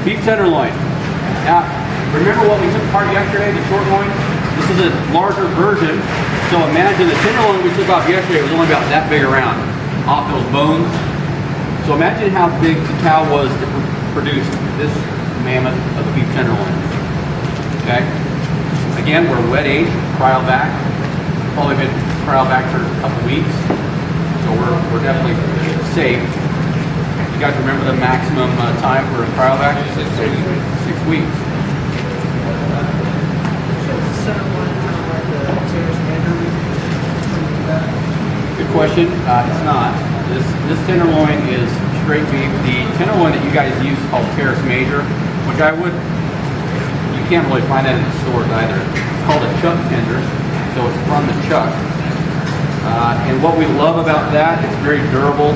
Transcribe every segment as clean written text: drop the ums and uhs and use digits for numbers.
beef tenderloin. Now, remember what we took apart yesterday, the short loin? This is a larger version. So imagine the tenderloin we took off yesterday was only about that big around, off those bones. So imagine how big the cow was to produce this mammoth of a beef tenderloin. Okay? Again, we're wet aged, cryo back. Probably been cryo back for a couple weeks. So we're definitely safe. You guys remember the maximum time for a cryo vac? 6 weeks. Good question. It's not. This tenderloin is straight beef. The tenderloin that you guys use is called Terrace Major, which you can't really find that in the stores either. It's called a chuck tender, so it's from the chuck. And what we love about that, it's very durable.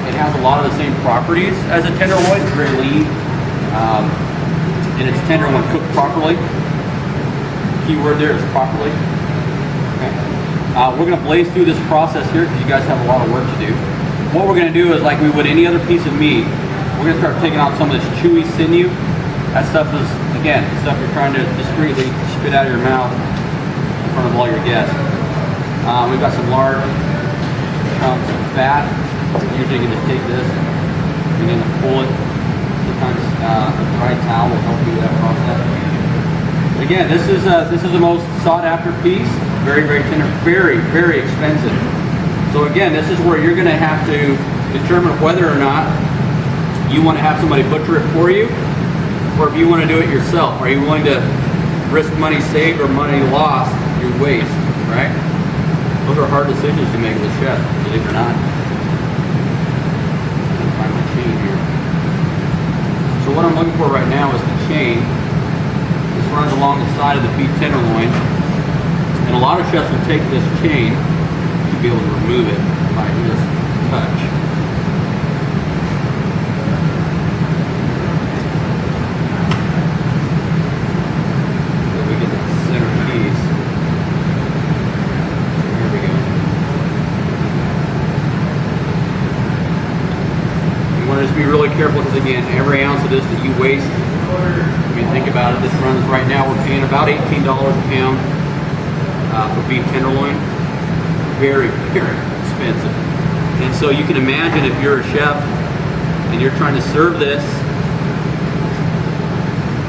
It has a lot of the same properties as a tenderloin. It's very lean, and it's tender when cooked properly. Key word there is properly. Okay. We're going to blaze through this process here because you guys have a lot of work to do. What we're going to do is, like we would any other piece of meat, we're going to start taking out some of this chewy sinew. That stuff is, again, stuff you're trying to discreetly spit out of your mouth in front of all your guests. We've got some large chunks of fat. Usually you can just take this and begin to pull it. Sometimes a dry towel will help you with that process. But again, this is the most sought after piece. Very, very tender, very, very expensive. So again, this is where you're going to have to determine whether or not you want to have somebody butcher it for you, or if you want to do it yourself. Are you willing to risk money saved or money lost through waste, right? Those are hard decisions to make as a chef, believe it or not. Find my chain here. So what I'm looking for right now is the chain. This runs along the side of the beef tenderloin, and a lot of chefs will take this chain to be able to remove it by just touch. So we get that center piece. Here we go. You want to just be really careful because, again, every ounce of this that you waste, I mean, think about it. This runs right now, we're paying about $18 a pound for beef tenderloin. Very, very expensive. And so you can imagine if you're a chef and you're trying to serve this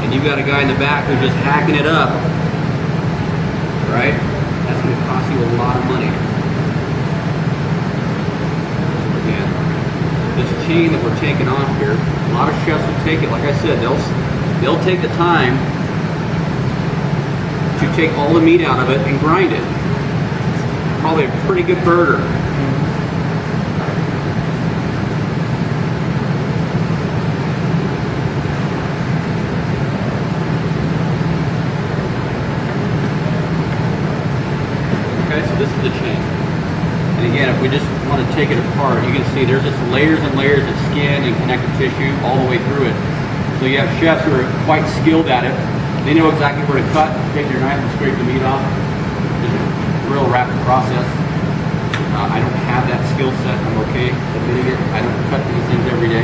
and you've got a guy in the back who's just hacking it up, right? That's going to cost you a lot of money. Again, this chain that we're taking off here, a lot of chefs will take it. Like I said, they'll take the time to take all the meat out of it and grind it. Probably a pretty good burger. Okay, so this is the chain. And again, if we just want to take it apart, you can see there's just layers and layers of skin and connective tissue all the way through it. So you have chefs who are quite skilled at it. They know exactly where to cut, take your knife and scrape the meat off. Just a real rapid process. I don't have that skill set. I'm okay admitting it. I don't cut these things every day,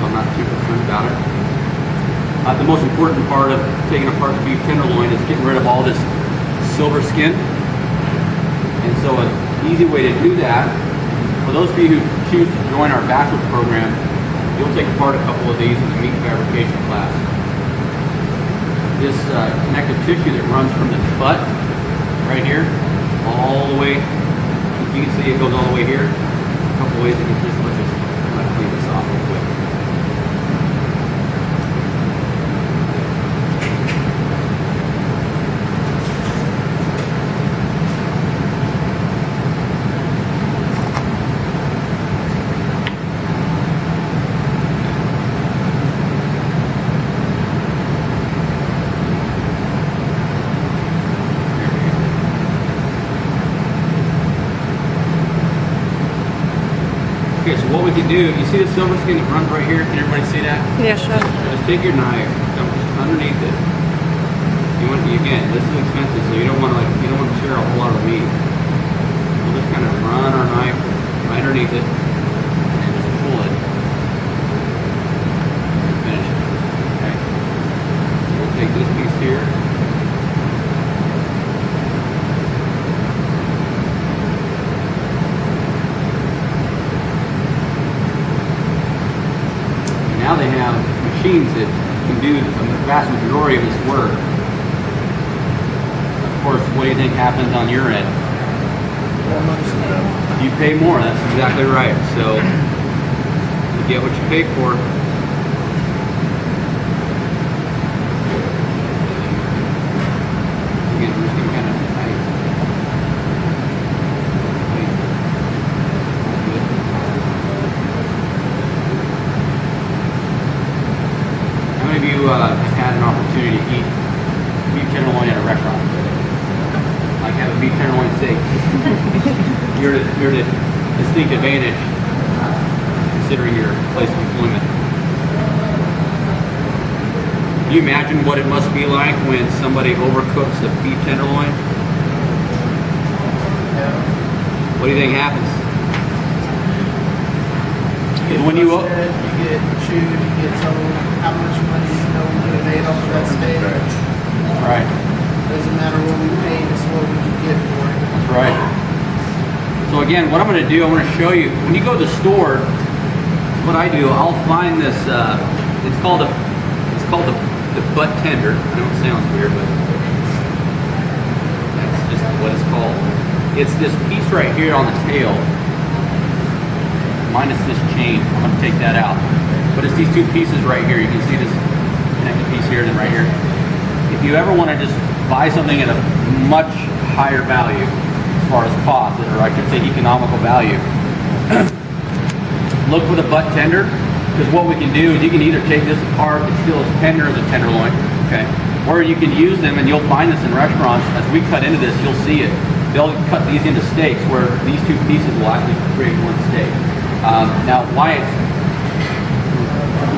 so I'm not too concerned about it. The most important part of taking apart the beef tenderloin is getting rid of all this silver skin. And so an easy way to do that, for those of you who choose to join our bachelor's program, you'll take apart a couple of these in the meat fabrication class. This connective tissue that runs from the butt right here all the way, you can see it goes all the way here. A couple ways you can just clean this off real quick. Okay, so what we can do, you see the silver skin that runs right here? Can everybody see that? Yeah, sure. Just take your knife, dump it underneath it. You want, again, this is expensive, so you don't want to tear a whole lot of the meat. We'll just kind of run our knife right underneath it and just pull it and finish it. machines that can do the vast majority of this work. Of course, what do you think happens on your end? You pay more, that's exactly right. So you get what you pay for. Again, we're just kind of tight. How many of you have had an opportunity to eat beef tenderloin at a restaurant? Like have a beef tenderloin steak? You're at a distinct advantage considering your place of employment. Can you imagine what it must be like when somebody overcooks a beef tenderloin? What do you think happens? When you get chewed, you get told how much money you know we could have made off of that steak. Right. Doesn't matter what we paid, it's what we can get for it. That's right. So again, what I'm going to do, I'm going to show you, when you go to the store, what I do, I'll find this, it's called the butt tender. I know it sounds weird, but that's just what it's called. It's this piece right here on the tail, minus this chain. I'm going to take that out. But it's these two pieces right here. You can see this connected piece here and then right here. If you ever want to just buy something at a much higher value as far as cost, or I should say economical value, look for the butt tender, because what we can do is you can either take this apart, it's still as tender as a tenderloin, okay, or you can use them, and you'll find this in restaurants. As we cut into this, you'll see it. They'll cut these into steaks where these two pieces will actually create one steak. Now, why it's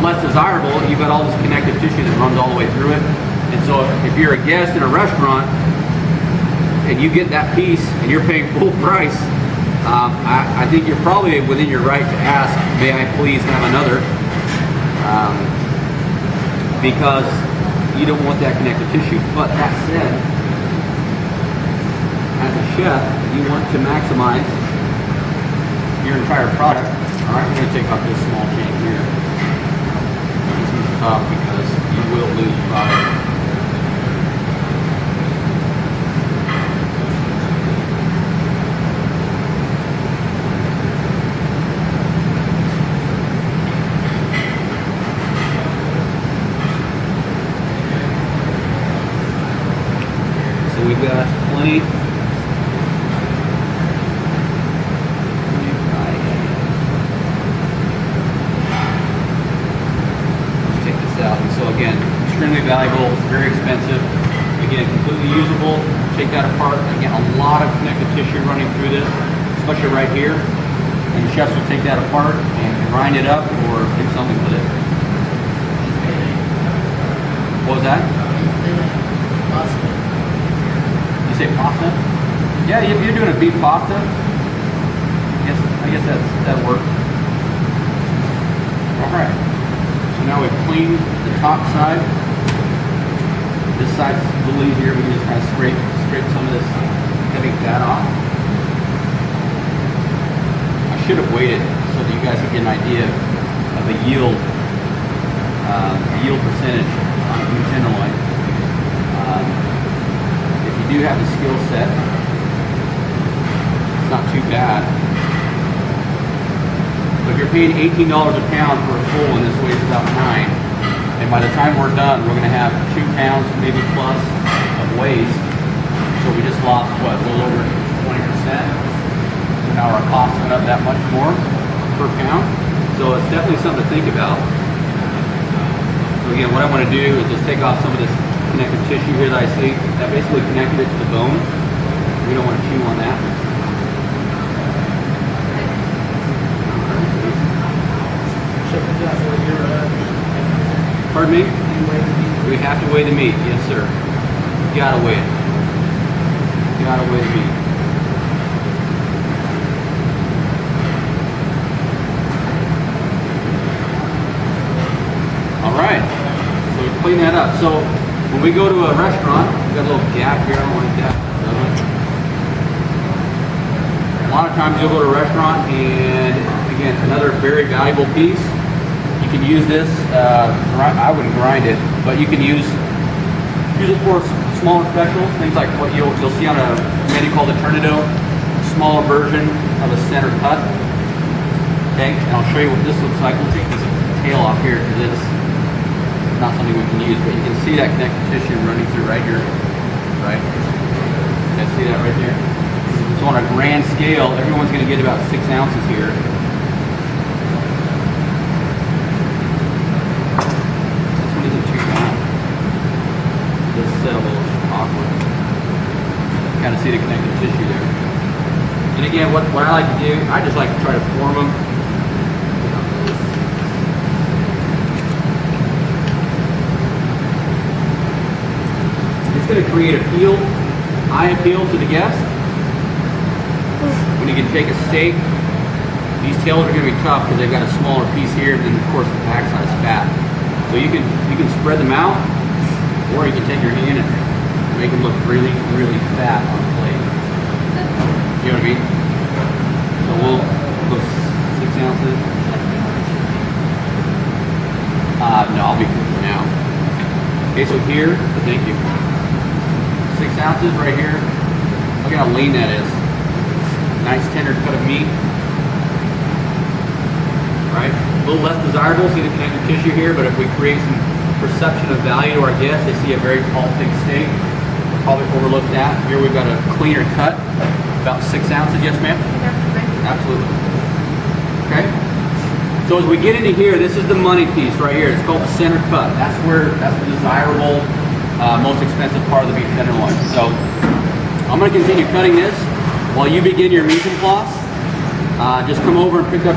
less desirable, you've got all this connective tissue that runs all the way through it. And so if you're a guest in a restaurant and you get that piece and you're paying full price, I think you're probably within your right to ask, may I please have another? Because you don't want that connective tissue. But that said, as a chef, you want to maximize your entire product. All right, we're going to take off this small chain here. This is tough because you will lose product. So we've got plenty. Again, extremely valuable, very expensive. Again, completely usable. Take that apart. Again, a lot of connective tissue running through this, especially right here. And the chefs will take that apart and grind it up or do something with it. What was that? You say pasta? Yeah, if you're doing a beef pasta, I guess that works. All right. So now we've cleaned the top side. This side's a little easier. We can just kind of scrape some of this heavy fat off. I should have waited so that you guys could get an idea of the yield percentage on a beef tenderloin. If you do have the skill set, it's not too bad. But if you're paying $18 a pound for a full and this weighs about 9, and by the time we're done, we're going to have 2 pounds, maybe plus, of waste. So we just lost, what, a little over 20%? So now our costs went up that much more per pound. So it's definitely something to think about. So again, what I want to do is just take off some of this connective tissue here that I see. That basically connected it to the bone. We don't want to chew on that. Pardon me? We have to weigh the meat. Yes, sir. You gotta weigh it. You gotta weigh the meat. All right. So we clean that up. So when we go to a restaurant, we got a little gap here. I don't want to gap. A lot of times you'll go to a restaurant and, again, another very valuable piece. You You can use this, I wouldn't grind it, but you can use it for smaller specials, things like what you'll see on a menu called a Tornado, smaller version of a center cut. Okay, and I'll show you what this looks like. We'll take this tail off here because it's not something we can use, but you can see that connective tissue running through right here, right? You guys see that right there? So on a grand scale, everyone's going to get about 6 ounces here. This one isn't too bad. This set a little awkward. Kind of see the connective tissue there. And again, what I like to do, I just like to try to form them. It's going to create eye appeal to the guest. When you can take a steak, these tails are going to be tough because they've got a smaller piece here, and then of course the backside is fat. So you can spread them out, or you can take your hand and make them look really, really fat on the plate. You know what I mean? So we'll go 6 ounces. No, I'll be good for now. Okay, so here, thank you. 6 ounces right here. Look at how lean that is. Nice tender cut of meat. Right? A little less desirable, see the connective tissue here, but if we create some perception of value to our guests, they see a very tall, thick steak. We'll probably overlook that. Here we've got a cleaner cut, about 6 ounces. Yes, ma'am? Absolutely. Okay? So as we get into here, this is the money piece right here. It's called the center cut. That's the desirable, most expensive part of the beef tenderloin. So I'm going to continue cutting this while you begin your mise en place. Just come over and pick up your